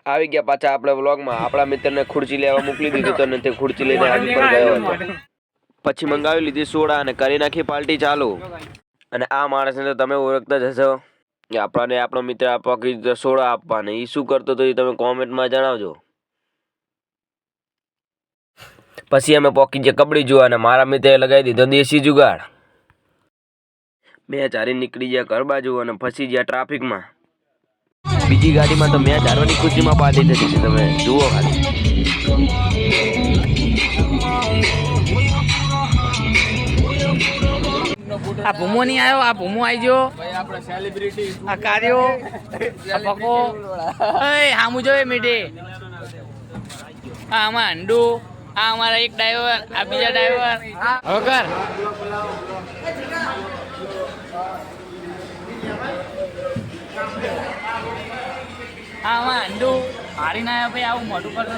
આવી ગયા પાછા આપણા વ્લોગમાં. આપણા મિત્રને ખુરચી લેવા મોકલી દીધું તો તે ખુરચી લઈને આવી પણ ગયો હતો. પછી મંગાવી લીધી સોડા અને કરી નાખી પાર્ટી ચાલુ. અને આ માણસને તો તમે ઓળખતા જ હશો કે આપણને આપણો મિત્ર આપવા સોડા આપવાને. એ શું કરતો તો એ તમે કોમેન્ટમાં જણાવજો. પછી અમે પોકી જે કબડ્ડી જોવા અને મારા મિત્રએ લગાવી દીધો દેશી જુગાડ. મેચ હારી નીકળી ગયા ઘર બાજુ અને ફસી ગયા ટ્રાફિકમાં. બીજી ગાડીમાં તો મેચ હારવાની ખુશીમાં પાર્ટી થતી હતી. તમે જુઓ ખાલી. આ ભૂમો નહીં આવ્યો, આ ભૂમો આવી ગયો. આ કાર્યો આ પકો હામું જોયે મીઠે. આ આમાં અંડુ, આ અમારા એક ડ્રાઈવર, આ બીજા ડ્રાઈવર. હવે કર આમાં અંડુ હારી ના ભાઈ આવું મોટું કરતો.